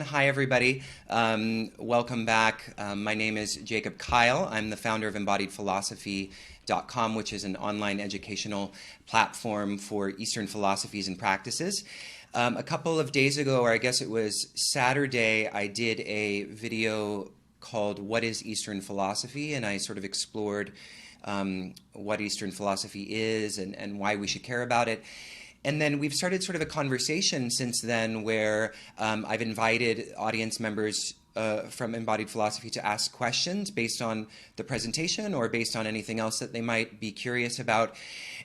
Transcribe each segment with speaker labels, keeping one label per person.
Speaker 1: Hi, everybody. Welcome back. My name is Jacob Kyle. I'm the founder of embodiedphilosophy.com, which is an online educational platform for Eastern philosophies and practices. A couple of days ago, or I guess it was Saturday, I did a video called What is Eastern Philosophy? And I sort of explored what Eastern philosophy is and why we should care about it. And then we've started sort of a conversation since then where I've invited audience members from Embodied Philosophy to ask questions based on the presentation or based on anything else that they might be curious about.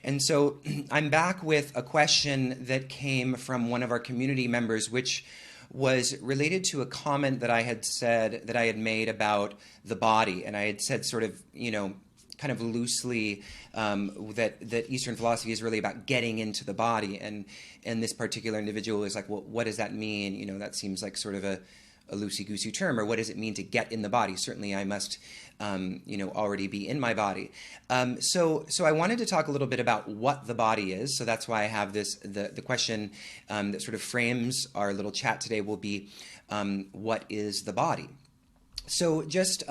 Speaker 1: And so I'm back with a question that came from one of our community members, which was related to a comment that I had made about the body. And I had said sort of, kind of loosely that Eastern philosophy is really about getting into the body, and this particular individual is like, well, what does that mean? That seems like sort of a loosey-goosey term, or what does it mean to get in the body? Certainly I must, already be in my body. So I wanted to talk a little bit about what the body is. So that's why I have the question that sort of frames our little chat today will be, what is the body? So just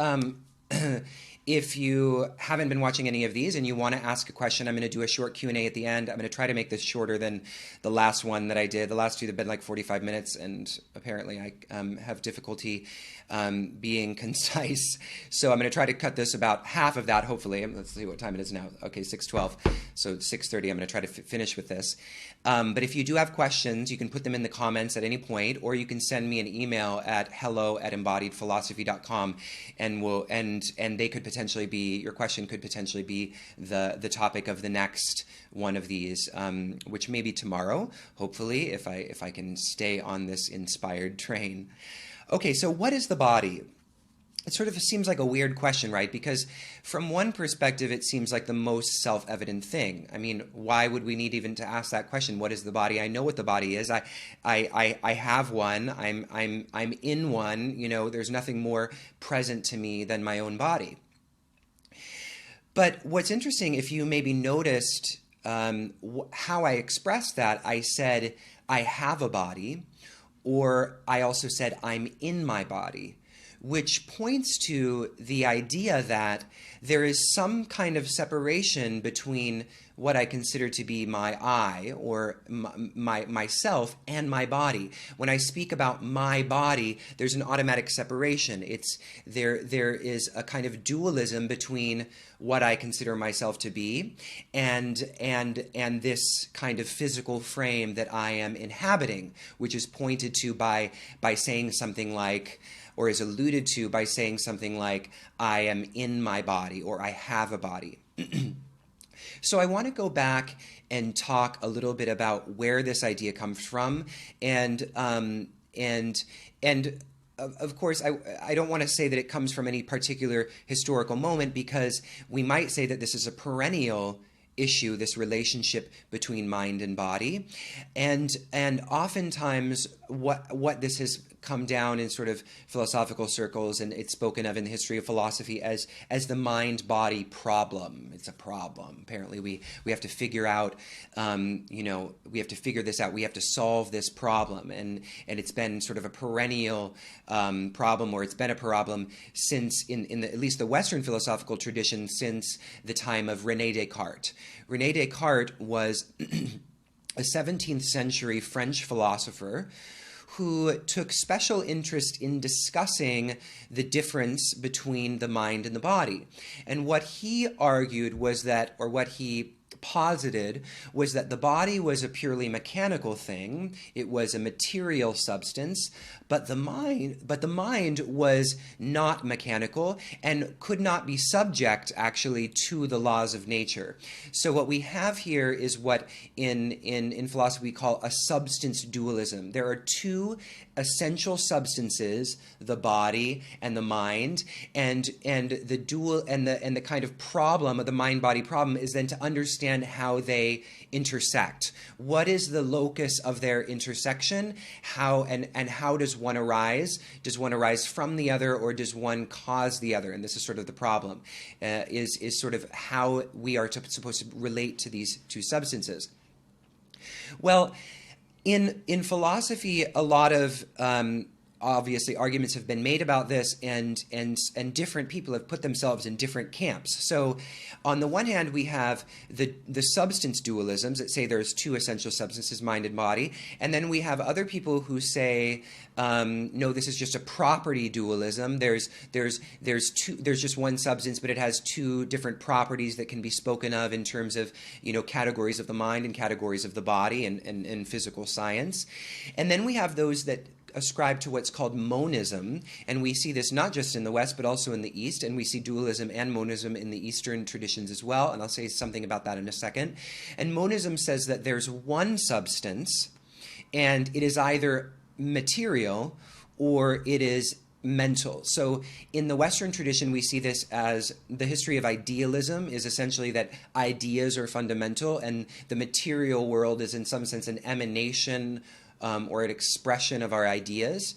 Speaker 1: if you haven't been watching any of these and you want to ask a question, I'm going to do a short Q&A at the end. I'm going to try to make this shorter than the last one that I did. The last two have been like 45 minutes, and apparently I have difficulty being concise. So I'm going to try to cut this about half of that, hopefully. Let's see what time it is now. Okay, 6:12. So 6:30, I'm going to try to finish with this. But if you do have questions, you can put them in the comments at any point, or you can send me an email at hello@embodiedphilosophy.com, and they could potentially be, your question could potentially be the topic of the next one of these, which may be tomorrow, hopefully, if I can stay on this inspired train. Okay, so what is the body? It sort of seems like a weird question, right? Because from one perspective, it seems like the most self-evident thing. I mean, why would we need even to ask that question? What is the body? I know what the body is. I have one. I'm in one. There's nothing more present to me than my own body. But what's interesting, if you maybe noticed how I expressed that, I said I have a body, or I also said I'm in my body, which points to the idea that there is some kind of separation between what I consider to be my I, or myself, and my body. When I speak about my body, there's an automatic separation. There is a kind of dualism between what I consider myself to be and this kind of physical frame that I am inhabiting, which is pointed to by saying something like, or is alluded to by saying something like, I am in my body, or I have a body. So I want to go back and talk a little bit about where this idea comes from, and of course, I don't want to say that it comes from any particular historical moment, because we might say that this is a perennial issue, this relationship between mind and body, and oftentimes what this has come down in sort of philosophical circles, and it's spoken of in the history of philosophy as the mind-body problem. It's a problem. Apparently, we have to figure out, we have to figure this out. We have to solve this problem, and it's been sort of a perennial problem, or it's been a problem since at least the Western philosophical tradition, since the time of René Descartes. René Descartes was a 17th century French philosopher who took special interest in discussing the difference between the mind and the body. And what he argued was that, or what he posited, was that the body was a purely mechanical thing. It was a material substance, but the mind was not mechanical and could not be subject actually to the laws of nature. So what we have here is what in philosophy we call a substance dualism. There are two essential substances, the body and the mind, and the dual and the kind of problem of the mind-body problem is then to understand how they intersect. What is the locus of their intersection? How does one arise? Does one arise from the other, or does one cause the other? And this is sort of the problem, is sort of how we are supposed to relate to these two substances. Well, in philosophy, a lot of obviously arguments have been made about this, and different people have put themselves in different camps. So on the one hand, we have the substance dualisms that say there's two essential substances, mind and body, and then we have other people who say no, this is just a property dualism. There's just one substance, but it has two different properties that can be spoken of in terms of, categories of the mind and categories of the body and physical science. And then we have those that ascribe to what's called monism, and we see this not just in the West but also in the East, and we see dualism and monism in the Eastern traditions as well, and I'll say something about that in a second. And monism says that there's one substance, and it is either material or it is mental. So in the Western tradition, we see this as the history of idealism is essentially that ideas are fundamental, and the material world is in some sense an emanation or an expression of our ideas.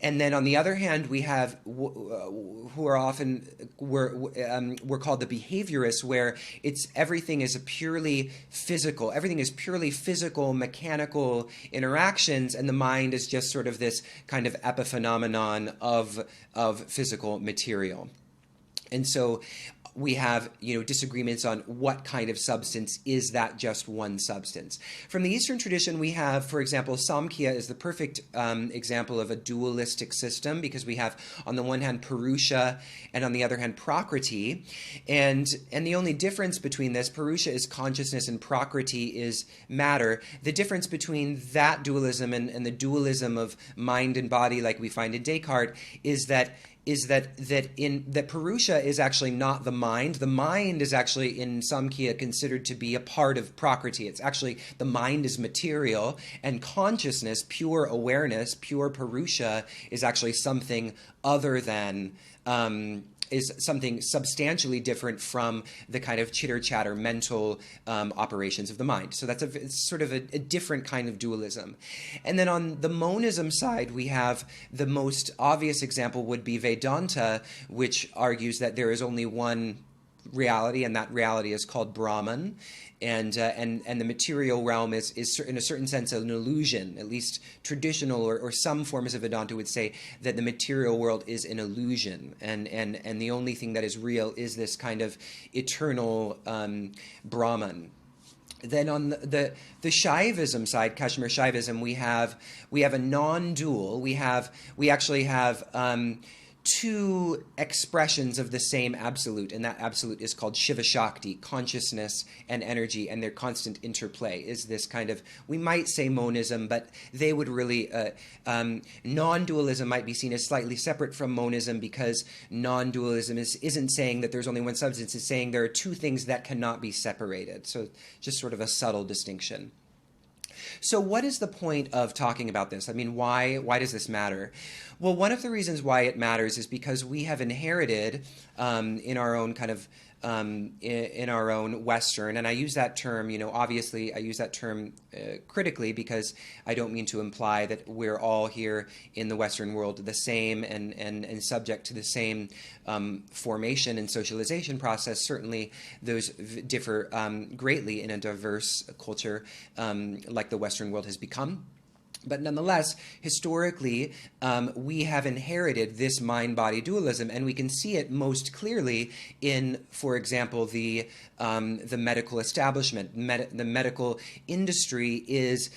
Speaker 1: And then on the other hand, we have who are often we're called the behaviorists, where everything is purely physical. Everything is purely physical, mechanical interactions, and the mind is just sort of this kind of epiphenomenon of physical material. And so we have disagreements on what kind of substance is that just one substance. From the Eastern tradition, we have, for example, Samkhya is the perfect example of a dualistic system, because we have on the one hand Purusha and on the other hand Prakriti, and the only difference between this, Purusha is consciousness and Prakriti is matter. The difference between that dualism and the dualism of mind and body like we find in Descartes is that Purusha is actually not the mind. The mind is actually in Samkhya considered to be a part of Prakriti. It's actually, the mind is material, and consciousness, pure awareness, pure Purusha, is actually something other than, is something substantially different from the kind of chitter-chatter mental operations of the mind. So it's sort of a different kind of dualism. And then on the monism side, we have the most obvious example would be Vedanta, which argues that there is only one reality, and that reality is called Brahman. And the material realm is in a certain sense an illusion. At least traditional or some forms of Vedanta would say that the material world is an illusion, and the only thing that is real is this kind of eternal Brahman. Then on the Shaivism side, Kashmir Shaivism, we have a non-dual. We actually have two expressions of the same absolute, and that absolute is called Shiva Shakti, consciousness and energy, and their constant interplay is this kind of, we might say monism, but they would really, non-dualism might be seen as slightly separate from monism, because non-dualism isn't saying that there's only one substance, it's saying there are two things that cannot be separated. So just sort of a subtle distinction. So what is the point of talking about this? I mean, why does this matter? Well, one of the reasons why it matters is because we have inherited in our own kind of in our own Western, and I use that term, obviously I use that term critically, because I don't mean to imply that we're all here in the Western world the same and subject to the same formation and socialization process. Certainly those differ greatly in a diverse culture like the Western world has become. But nonetheless, historically, we have inherited this mind-body dualism, and we can see it most clearly in, for example, the medical establishment. The medical industry is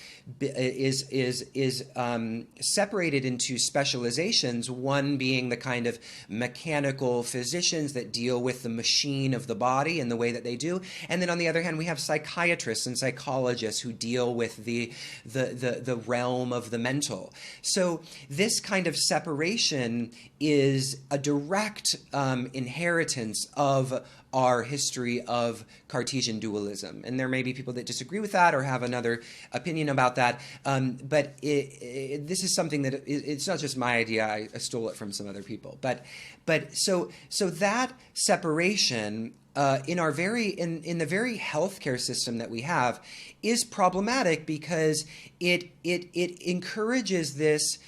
Speaker 1: separated into specializations. One being the kind of mechanical physicians that deal with the machine of the body and the way that they do, and then on the other hand, we have psychiatrists and psychologists who deal with the realm of the mental. So this kind of separation is a direct inheritance of our history of Cartesian dualism. And there may be people that disagree with that or have another opinion about that. But this is something that it's not just my idea. I stole it from some other people. But so that separation in the very healthcare system that we have is problematic, because it encourages this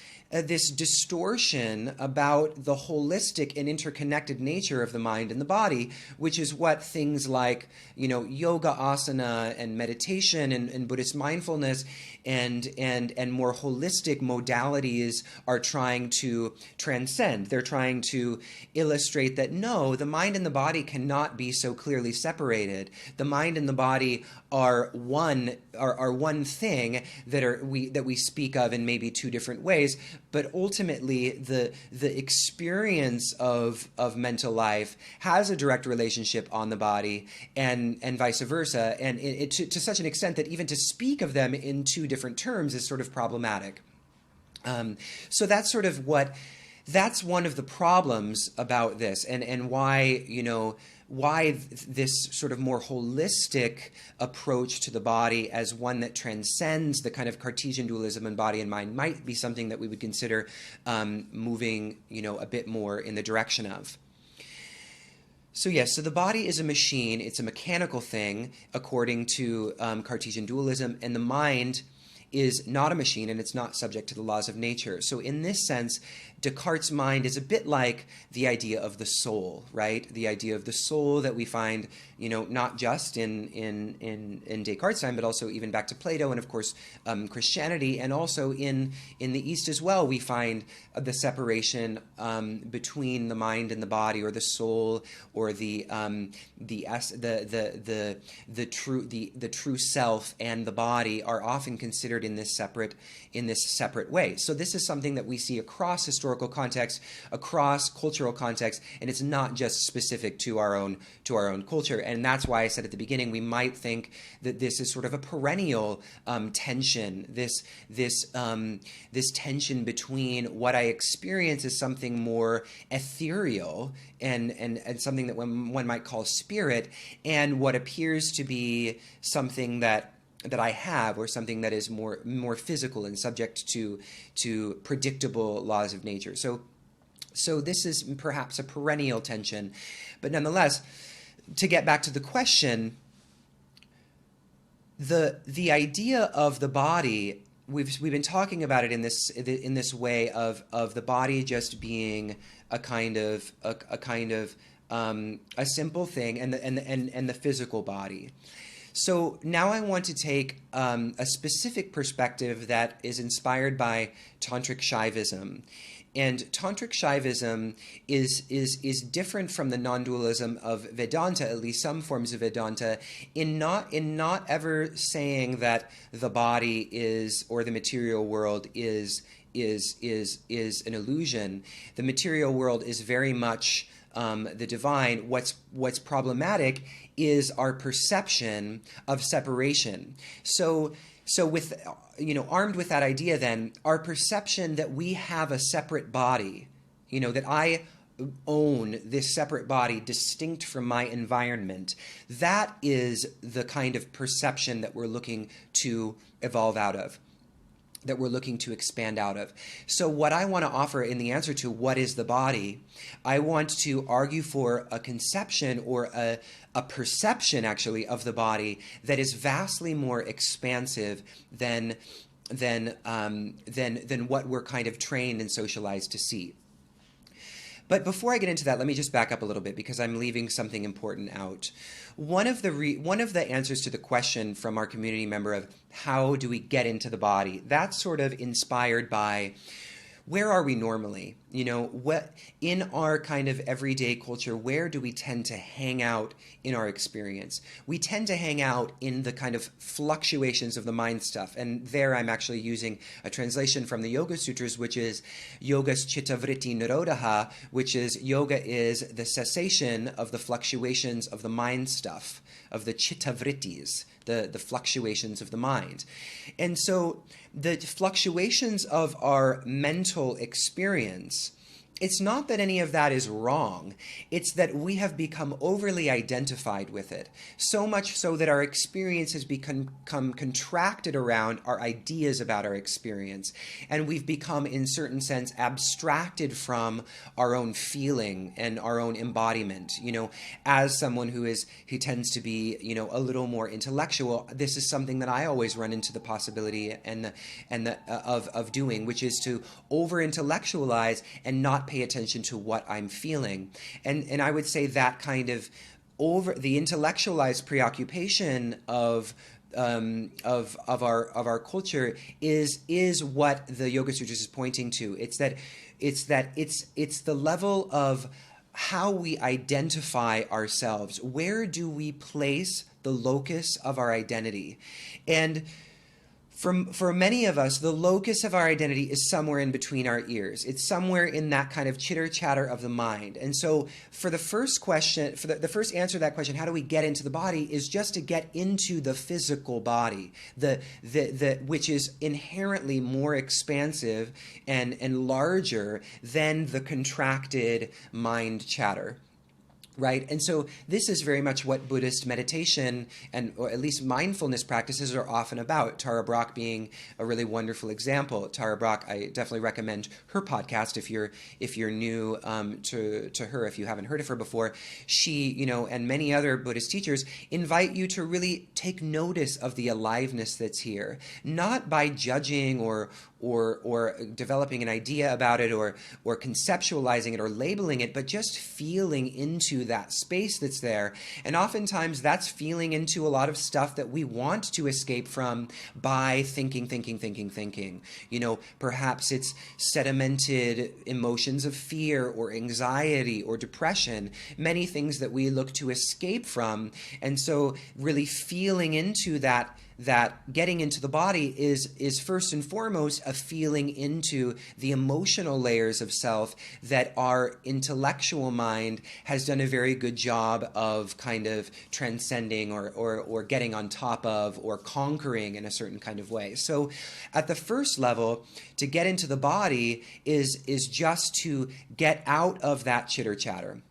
Speaker 1: distortion about the holistic and interconnected nature of the mind and the body, which is what things like yoga asana and meditation and Buddhist mindfulness and more holistic modalities are trying to transcend. They're trying to illustrate that no, the mind and the body cannot be so clearly separated. The mind and the body are one thing that we speak of in maybe two different ways, but ultimately the experience of mental life has a direct relationship on the body and vice versa, and to such an extent that even to speak of them in two different terms is sort of problematic. So that's sort of that's one of the problems about this, and why this sort of more holistic approach to the body as one that transcends the kind of Cartesian dualism in body and mind might be something that we would consider moving, a bit more in the direction of. So yes, so the body is a machine. It's a mechanical thing according to Cartesian dualism, and the mind is not a machine, and it's not subject to the laws of nature. So in this sense, Descartes' mind is a bit like the idea of the soul, right? The idea of the soul that we find, not just in Descartes' time, but also even back to Plato and, of course, Christianity, and also in the East as well. We find the separation between the mind and the body, or the soul, or the true self and the body are often considered in this separate way. So this is something that we see across historical context, across cultural context, and it's not just specific to our own culture. And that's why I said at the beginning we might think that this is sort of a perennial tension. This tension between what I experience as something more ethereal and something that one might call spirit, and what appears to be something that I have, or something that is more physical and subject to predictable laws of nature. So this is perhaps a perennial tension, but nonetheless, to get back to the question, the idea of the body, we've been talking about it in this way of the body just being a kind of a simple thing, and the physical body. So now I want to take a specific perspective that is inspired by Tantric Shaivism. And Tantric Shaivism is different from the non-dualism of Vedanta, at least some forms of Vedanta, in not ever saying that the body is, or the material world is an illusion. The material world is very much the divine. What's problematic is our perception of separation. So with armed with that idea, then our perception that we have a separate body, that I own this separate body distinct from my environment, that is the kind of perception that we're looking to evolve out of, that we're looking to expand out of. So what I want to offer in the answer to what is the body, I want to argue for a conception, or a perception actually, of the body that is vastly more expansive than what we're kind of trained and socialized to see. But before I get into that, let me just back up a little bit, because I'm leaving something important out. One of the answers to the question from our community member of how do we get into the body, that's sort of inspired by where are we normally? What in our kind of everyday culture, where do we tend to hang out in our experience? We tend to hang out in the kind of fluctuations of the mind stuff. And there I'm actually using a translation from the Yoga Sutras, which is Yogas Chitta Vritti Nirodha, which is yoga is the cessation of the fluctuations of the mind stuff, of the chitta vrittis, the fluctuations of the mind. And so the fluctuations of our mental experience, it's not that any of that is wrong. It's that we have become overly identified with it, so much so that our experience has become contracted around our ideas about our experience. And we've become, in certain sense, abstracted from our own feeling and our own embodiment. As someone who tends to be, a little more intellectual, this is something that I always run into the possibility of doing, which is to over-intellectualize and not pay attention to what I'm feeling. And I would say that kind of the intellectualized preoccupation of our culture is what the Yoga Sutras is pointing to. It's the level of how we identify ourselves. Where do we place the locus of our identity? And for many of us, the locus of our identity is somewhere in between our ears. It's somewhere in that kind of chitter chatter of the mind. And so for the first question, for the first answer to that question, how do we get into the body, is just to get into the physical body, which is inherently more expansive and larger than the contracted mind chatter. Right? And so this is very much what Buddhist meditation or at least mindfulness practices are often about. Tara Brach being a really wonderful example. Tara Brach, I definitely recommend her podcast if you're new to her, if you haven't heard of her before. She, and many other Buddhist teachers invite you to really take notice of the aliveness that's here, not by judging or developing an idea about it or conceptualizing it or labeling it, but just feeling into that space that's there. And oftentimes that's feeling into a lot of stuff that we want to escape from by thinking. Perhaps it's sedimented emotions of fear or anxiety or depression, many things that we look to escape from. And so really feeling into that getting into the body is first and foremost a feeling into the emotional layers of self that our intellectual mind has done a very good job of kind of transcending or getting on top of or conquering in a certain kind of way. So at the first level, to get into the body is just to get out of that chitter chatter.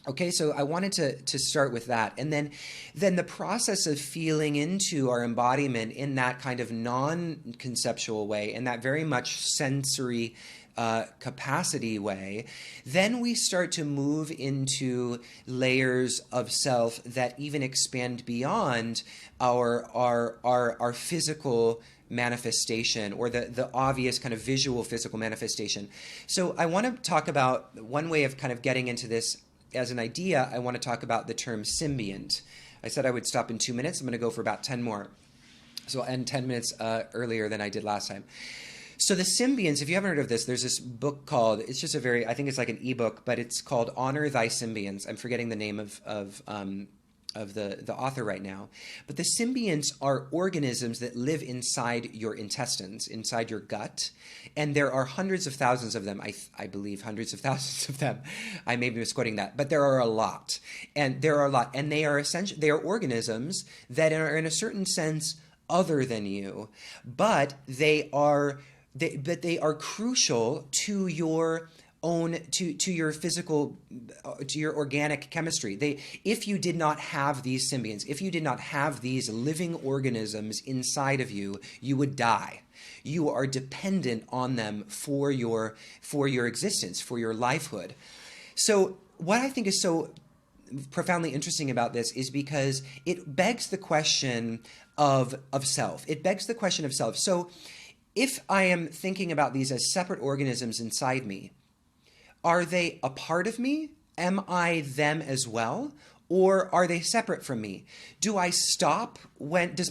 Speaker 1: Okay, so I wanted to start with that. And then the process of feeling into our embodiment in that kind of non-conceptual way, in that very much sensory capacity way, then we start to move into layers of self that even expand beyond our physical manifestation or the obvious kind of visual physical manifestation. So I want to talk about one way of kind of getting into this. As an idea, I want to talk about the term symbiont. I said I would stop in 2 minutes. I'm going to go for about 10 more. So I'll end 10 minutes earlier than I did last time. So the symbionts, if you haven't heard of this, there's this book called, it's just I think it's like an ebook, but it's called Honor Thy Symbionts. I'm forgetting the name of the author right now. But the symbionts are organisms that live inside your intestines, inside your gut. And there are hundreds of thousands of them. I believe hundreds of thousands of them. I may be misquoting that, but there are a lot. And they are organisms that are in a certain sense other than you, but they are crucial to your own to your physical, to your organic chemistry. If you did not have these symbionts, if you did not have these living organisms inside of you, you would die. You are dependent on them for your existence, for your lifehood. So what I think is so profoundly interesting about this is because it begs the question of self. It begs the question of self. So if I am thinking about these as separate organisms inside me, are they a part of me? Am I them as well? Or are they separate from me? Does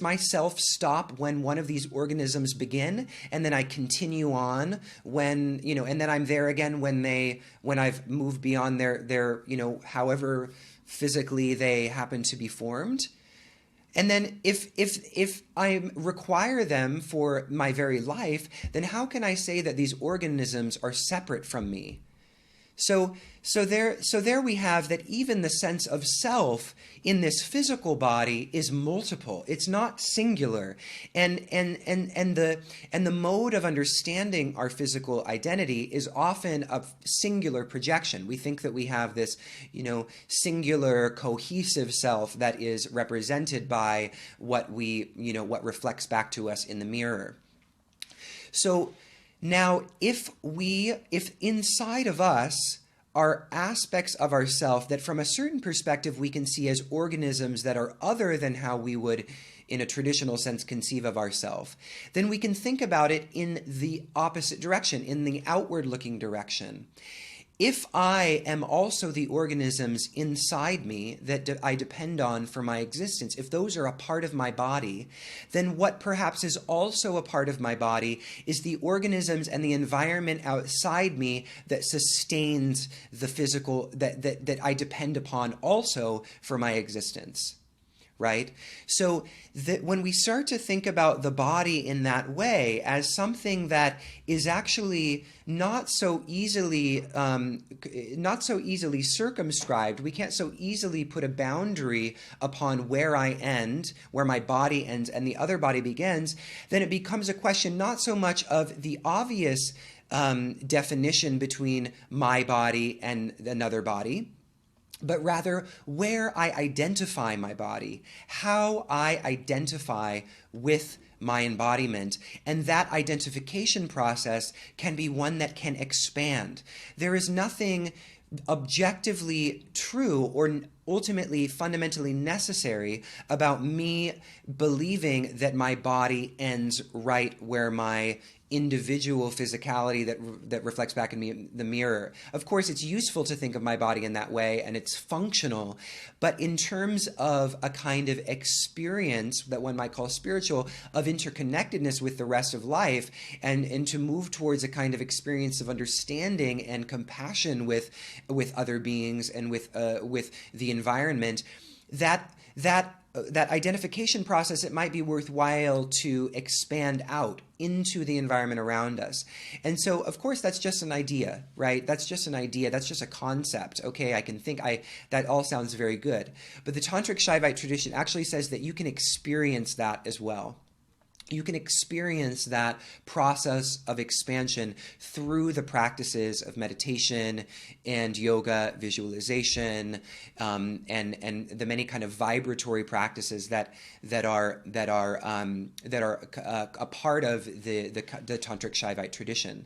Speaker 1: my self stop when one of these organisms begin, and then I continue on when, and then I'm there again when I've moved beyond their however physically they happen to be formed? And then if I require them for my very life, then how can I say that these organisms are separate from me? So there we have that even the sense of self in this physical body is multiple. It's not singular. And the mode of understanding our physical identity is often a singular projection. We think that we have this, singular cohesive self that is represented by what reflects back to us in the mirror. So now, if inside of us are aspects of ourself that from a certain perspective we can see as organisms that are other than how we would, in a traditional sense, conceive of ourself, then we can think about it in the opposite direction, in the outward-looking direction. if I am also the organisms inside me that I depend on for my existence, if those are a part of my body, then what perhaps is also a part of my body is the organisms and the environment outside me that sustains the physical, that I depend upon also for my existence. Right? So that when we start to think about the body in that way as something that is actually not so easily circumscribed, we can't so easily put a boundary upon where I end, where my body ends and the other body begins, then it becomes a question not so much of the obvious definition between my body and another body, but rather where I identify my body, how I identify with my embodiment. And that identification process can be one that can expand. There is nothing objectively true or ultimately fundamentally necessary about me believing that my body ends right where my individual physicality that reflects back in me the mirror. Of course, it's useful to think of my body in that way and it's functional, but in terms of a kind of experience that one might call spiritual, of interconnectedness with the rest of life, and to move towards a kind of experience of understanding and compassion with other beings and with the environment, that identification process, it might be worthwhile to expand out into the environment around us. And so, of course, that's just an idea, right? That's just an idea. That's just a concept. Okay, I can think, that all sounds very good. But the Tantric Shaivite tradition actually says that you can experience that as well. You can experience that process of expansion through the practices of meditation and yoga, visualization, and the many kind of vibratory practices that are a part of the Tantric Shaivite tradition.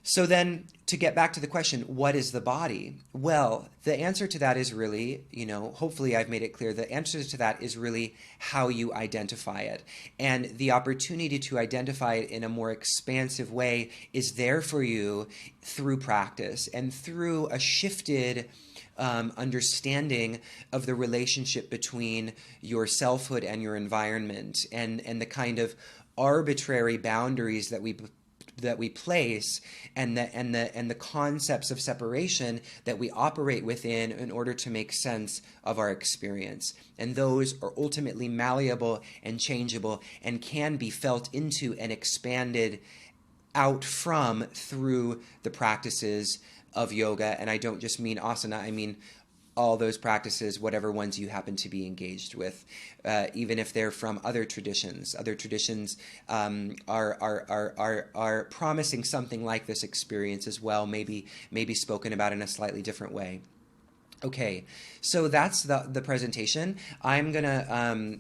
Speaker 1: So then, to get back to the question, what is the body? Well, the answer to that is really, hopefully I've made it clear, the answer to that is really how you identify it. And the opportunity to identify it in a more expansive way is there for you through practice and through a shifted understanding of the relationship between your selfhood and your environment, and the kind of arbitrary boundaries that we place, and the concepts of separation that we operate within in order to make sense of our experience. And those are ultimately malleable and changeable and can be felt into and expanded out from through the practices of yoga. And I don't just mean asana, I mean all those practices, whatever ones you happen to be engaged with, even if they're from other traditions. Other traditions are promising something like this experience as well, maybe spoken about in a slightly different way. Okay, so that's the presentation. I'm gonna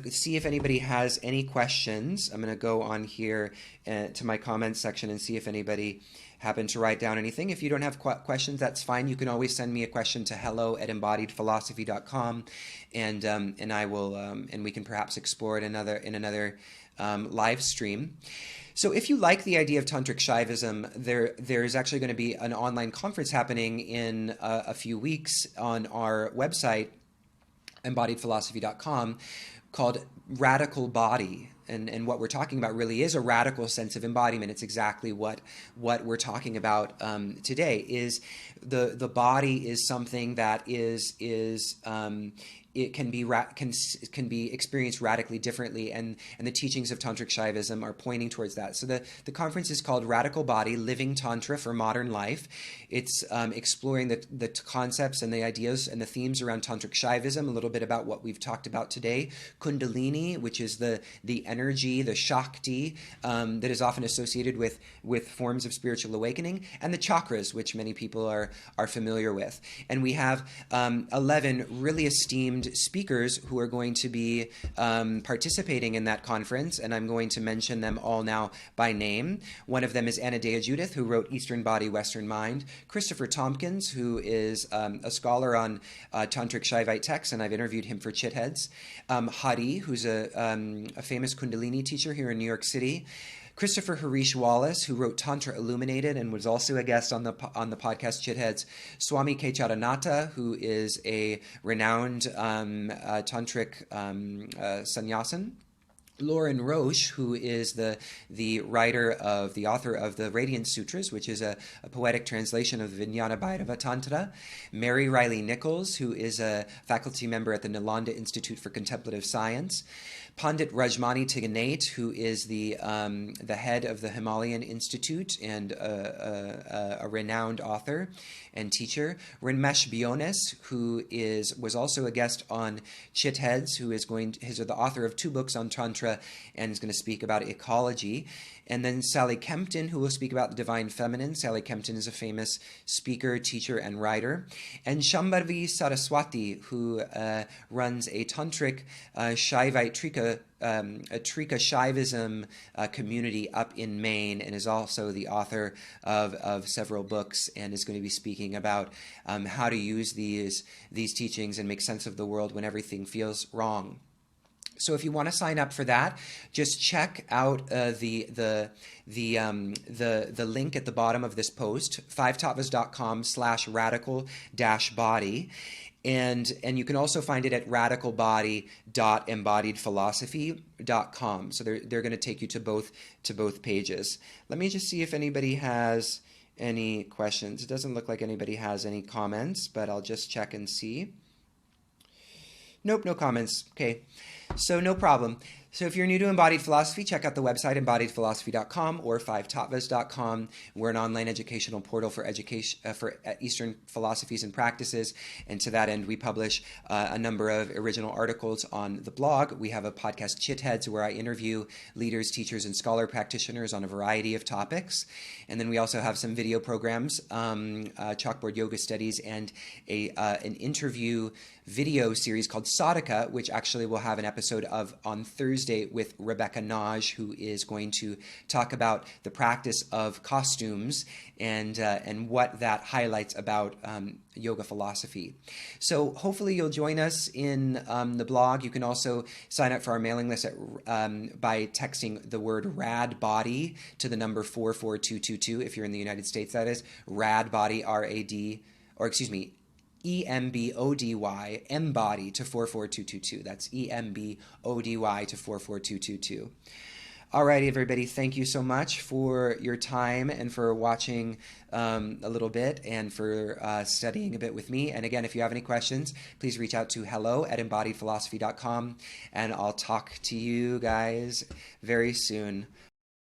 Speaker 1: see if anybody has any questions. I'm gonna go on here to my comments section and see if anybody happened to write down anything. If you don't have questions, that's fine. You can always send me a question to hello@embodiedphilosophy.com, and I will and we can perhaps explore it in another live stream. So if you like the idea of Tantric Shaivism, there's actually going to be an online conference happening in a few weeks on our website, embodiedphilosophy.com, called Radical Body. And what we're talking about really is a radical sense of embodiment. It's exactly what we're talking about today. Is the body is something that it can be experienced radically differently, and the teachings of Tantric Shaivism are pointing towards that. So the conference is called Radical Body, Living Tantra for Modern Life. It's exploring the concepts and the ideas and the themes around Tantric Shaivism, a little bit about what we've talked about today. Kundalini, which is the energy, the Shakti, that is often associated with forms of spiritual awakening, and the chakras, which many people are familiar with. And we have 11 really esteemed speakers who are going to be participating in that conference, and I'm going to mention them all now by name. One of them is Anna Dea Judith, who wrote Eastern Body, Western Mind. Christopher Tompkins, who is a scholar on Tantric Shaivite texts, and I've interviewed him for Chitheads. Hari, who's a famous Kundalini teacher here in New York City. Christopher Harish Wallace, who wrote Tantra Illuminated and was also a guest on the podcast Chitheads. Swami Kecharanatha, who is a renowned tantric sannyasin. Lauren Roche, who is the author of the Radiant Sutras, which is a poetic translation of the Vijnana Bhairava Tantra. Mary Riley Nichols, who is a faculty member at the Nalanda Institute for Contemplative Science. Pandit Rajmani Tiganate, who is the head of the Himalayan Institute and a renowned author and teacher. Rinmesh Bionis, who was also a guest on Chitheads, who is the author of 2 books on Tantra and is going to speak about ecology. And then Sally Kempton, who will speak about the Divine Feminine. Sally Kempton is a famous speaker, teacher, and writer. And Shambhavi Saraswati, who runs a tantric Shaivite Trika Shaivism community up in Maine, and is also the author of several books, and is going to be speaking about how to use these teachings and make sense of the world when everything feels wrong. So if you want to sign up for that, just check out the link at the bottom of this post, 5tattvas.com/radical-body. And you can also find it at radicalbody.embodiedphilosophy.com. So they're going to take you to both pages. Let me just see if anybody has any questions. It doesn't look like anybody has any comments, but I'll just check and see. Nope, no comments. Okay. So no problem. So if you're new to Embodied Philosophy, check out the website embodiedphilosophy.com or 5tattvas.com. We're an online educational portal for Eastern philosophies and practices, and to that end, we publish a number of original articles on the blog. We have a podcast, Chitheads, where I interview leaders, teachers, and scholar practitioners on a variety of topics. And then we also have some video programs, Chalkboard Yoga Studies, and an interview video series called Sadhaka, which actually will have an episode on Thursday with Rebecca Naj, who is going to talk about the practice of costumes and what that highlights about yoga philosophy. So hopefully you'll join us in the blog. You can also sign up for our mailing list by texting the word RAD body to the number 44222 if you're in the United States, that is. RAD body, R-A-D, or excuse me, EMBODY, Embodie to 44222. That's EMBODY to 44222. Alrighty, everybody, thank you so much for your time and for watching a little bit and for studying a bit with me. And again, if you have any questions, please reach out to hello@embodiedphilosophy.com, and I'll talk to you guys very soon.